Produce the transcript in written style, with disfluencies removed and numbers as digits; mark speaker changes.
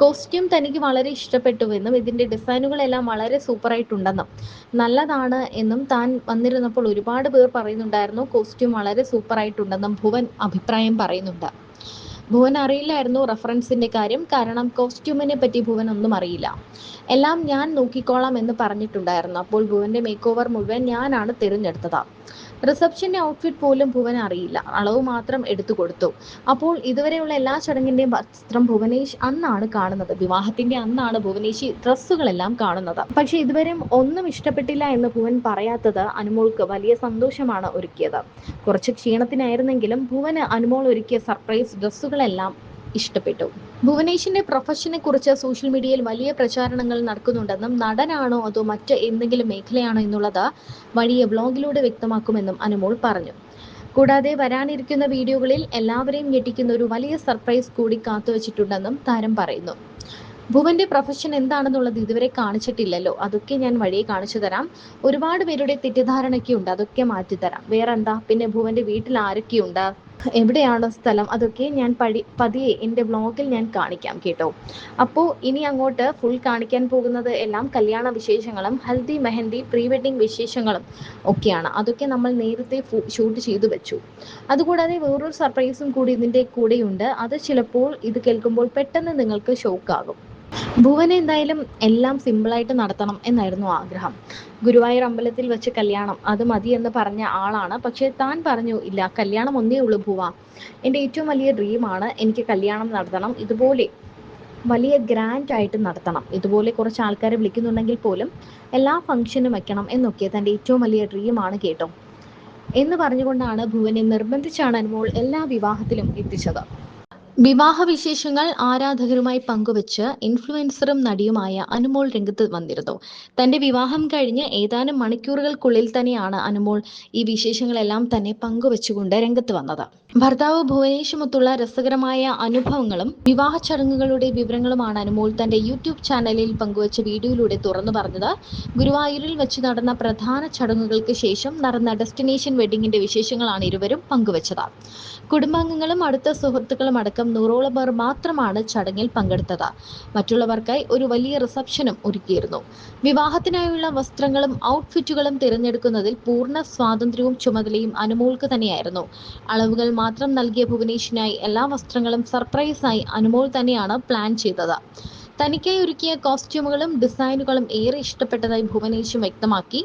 Speaker 1: Costume തനിക്ക് വളരെ ഇഷ്ടപ്പെട്ടുവെന്നും ഇതിന്റെ ഡിസൈനുകളെല്ലാം വളരെ സൂപ്പറായിട്ടുണ്ടെന്നും നല്ലതാണ് എന്നും താൻ വന്നിരുന്നപ്പോൾ ഒരുപാട് പേർ പറയുന്നുണ്ടായിരുന്നു കോസ്റ്റ്യൂം വളരെ സൂപ്പറായിട്ടുണ്ടെന്നും ഭുവൻ അഭിപ്രായം പറയുന്നുണ്ട്. ഭുവൻ അറിയില്ലായിരുന്നു റഫറൻസിന്റെ കാര്യം, കാരണം കോസ്റ്റ്യൂമിനെ പറ്റി ഭുവൻ ഒന്നും അറിയില്ല. എല്ലാം ഞാൻ നോക്കിക്കോളാം എന്ന് പറഞ്ഞിട്ടുണ്ടായിരുന്നു. അപ്പോൾ ഭുവന്റെ മേക്ക് ഓവർ മുഴുവൻ ഞാനാണ് തിരഞ്ഞെടുത്തത്. റിസപ്ഷന്റെ ഔട്ട്ഫിറ്റ് പോലും ഭുവൻ അറിയില്ല, അളവ് മാത്രം എടുത്തു കൊടുത്തു. അപ്പോൾ ഇതുവരെയുള്ള എല്ലാ ചടങ്ങിന്റെയും വസ്ത്രം ഭുവനേഷ് അന്നാണ് കാണുന്നത്. വിവാഹത്തിന്റെ അന്നാണ് ഭുവനേഷ് ഡ്രസ്സുകളെല്ലാം കാണുന്നത്. പക്ഷെ ഇതുവരെയും ഒന്നും ഇഷ്ടപ്പെട്ടില്ല എന്ന് ഭുവൻ പറയാത്തത് അനുമോൾക്ക് വലിയ സന്തോഷമാണ് ഒരുക്കിയത്. കുറച്ച് ക്ഷീണത്തിനായിരുന്നെങ്കിലും ഭുവന് അനുമോൾ ഒരുക്കിയ സർപ്രൈസ് ഡ്രസ്സുകളെല്ലാം ഇഷ്ടപ്പെട്ടു. ഭുവനേഷിന്റെ പ്രൊഫഷനെ കുറിച്ച് സോഷ്യൽ മീഡിയയിൽ വലിയ പ്രചാരണങ്ങൾ നടക്കുന്നുണ്ടെന്നും നടനാണോ അതോ മറ്റ് എന്തെങ്കിലും മേഖലയാണോ എന്നുള്ളത് വഴിയെ ബ്ലോഗിലൂടെ വ്യക്തമാക്കുമെന്നും അനുമോൾ പറഞ്ഞു. കൂടാതെ വരാനിരിക്കുന്ന വീഡിയോകളിൽ എല്ലാവരെയും ഞെട്ടിക്കുന്ന ഒരു വലിയ സർപ്രൈസ് കൂടി കാത്തുവച്ചിട്ടുണ്ടെന്നും താരം പറയുന്നു. ഭുവന്റെ പ്രൊഫഷൻ എന്താണെന്നുള്ളത് ഇതുവരെ കാണിച്ചിട്ടില്ലല്ലോ, അതൊക്കെ ഞാൻ വഴിയെ കാണിച്ചു തരാം. ഒരുപാട് പേരുടെ തെറ്റിദ്ധാരണയൊക്കെ ഉണ്ട്, അതൊക്കെ മാറ്റിത്തരാം. വേറെന്താ, പിന്നെ ഭുവന്റെ വീട്ടിൽ ആരൊക്കെയുണ്ട്, എവിടെയാണ് സ്ഥലം, അതൊക്കെ ഞാൻ പതിയെ എൻ്റെ വ്ളോഗിൽ ഞാൻ കാണിക്കാം കേട്ടോ. അപ്പോൾ ഇനി അങ്ങോട്ട് ഫുൾ കാണിക്കാൻ പോകുന്നത് എല്ലാം കല്യാണ വിശേഷങ്ങളും ഹൽദി മെഹന്തി പ്രീ വെഡിങ് വിശേഷങ്ങളും ഒക്കെയാണ്. അതൊക്കെ നമ്മൾ നേരത്തെ ഷൂട്ട് ചെയ്തു വെച്ചു. അതുകൂടാതെ വേറൊരു സർപ്രൈസും കൂടി ഇതിൻ്റെ കൂടെയുണ്ട്. അത് ചിലപ്പോൾ ഇത് കേൾക്കുമ്പോൾ പെട്ടെന്ന് നിങ്ങൾക്ക് ഷോക്കാകും. ഭുവന് എന്തായാലും എല്ലാം സിമ്പിളായിട്ട് നടത്തണം എന്നായിരുന്നു ആഗ്രഹം. ഗുരുവായൂർ അമ്പലത്തിൽ വെച്ച് കല്യാണം അത് മതി എന്ന് പറഞ്ഞ ആളാണ്. പക്ഷേ താൻ പറഞ്ഞു, ഇല്ല, കല്യാണം ഒന്നേ ഉള്ളൂ ഭുവ, എൻ്റെ ഏറ്റവും വലിയ ഡ്രീമാണ് എനിക്ക് കല്യാണം നടത്തണം, ഇതുപോലെ വലിയ ഗ്രാൻഡ് ആയിട്ട് നടത്തണം, ഇതുപോലെ കുറച്ച് ആൾക്കാരെ വിളിക്കുന്നുണ്ടെങ്കിൽ പോലും എല്ലാ ഫംഗ്ഷനും വെക്കണം എന്നൊക്കെ തൻ്റെ ഏറ്റവും വലിയ ഡ്രീമാണ് കേട്ടോ എന്ന് പറഞ്ഞുകൊണ്ടാണ് ഭുവനെ നിർബന്ധിച്ചാണ് അനുമോൾ എല്ലാ വിവാഹത്തിലും എത്തിച്ചത്. വിവാഹ വിശേഷങ്ങൾ ആരാധകരുമായി പങ്കുവച്ച് ഇൻഫ്ലുവൻസറും നടിയുമായ അനുമോൾ രംഗത്ത് വന്നിരുന്നു. തന്റെ വിവാഹം കഴിഞ്ഞ് ഏതാനും മണിക്കൂറുകൾക്കുള്ളിൽ തന്നെയാണ് അനുമോൾ ഈ വിശേഷങ്ങളെല്ലാം തന്നെ പങ്കുവച്ചുകൊണ്ട് രംഗത്ത് വന്നത്. ഭർത്താവ് ഭുവനേഷുമൊത്തുള്ള രസകരമായ അനുഭവങ്ങളും വിവാഹ ചടങ്ങുകളുടെ വിവരങ്ങളുമാണ് അനുമോൾ തന്റെ യൂട്യൂബ് ചാനലിൽ പങ്കുവച്ച വീഡിയോയിലൂടെ തുറന്നു പറഞ്ഞത്. ഗുരുവായൂരിൽ വെച്ച് നടന്ന പ്രധാന ചടങ്ങുകൾക്ക് ശേഷം നടന്ന ഡെസ്റ്റിനേഷൻ വെഡിങ്ങിന്റെ വിശേഷങ്ങളാണ് ഇരുവരും പങ്കുവച്ചത്. കുടുംബാംഗങ്ങളും അടുത്ത സുഹൃത്തുക്കളും അടക്കം 100ഓളം പേർ മാത്രമാണ് ചടങ്ങിൽ പങ്കെടുത്തത്. മറ്റുള്ളവർക്കായി ഒരു വലിയ റിസപ്ഷനും ഒരുക്കിയിരുന്നു. വിവാഹത്തിനായുള്ള വസ്ത്രങ്ങളും ഔട്ട്ഫിറ്റുകളും തിരഞ്ഞെടുക്കുന്നതിൽ പൂർണ്ണ സ്വാതന്ത്ര്യവും ചുമതലയും അനുമോൾക്ക് തന്നെയായിരുന്നു. അളവുകൾ മാത്രം നൽകിയ ഭുവനേഷിനായി എല്ലാ വസ്ത്രങ്ങളും സർപ്രൈസായി അനുമോൾ തന്നെയാണ് പ്ലാൻ ചെയ്തത്. തനിക്കായി ഒരുക്കിയ കോസ്റ്റ്യൂമുകളും ഡിസൈനുകളും ഏറെ ഇഷ്ടപ്പെട്ടതായി ഭുവനേഷും വ്യക്തമാക്കി.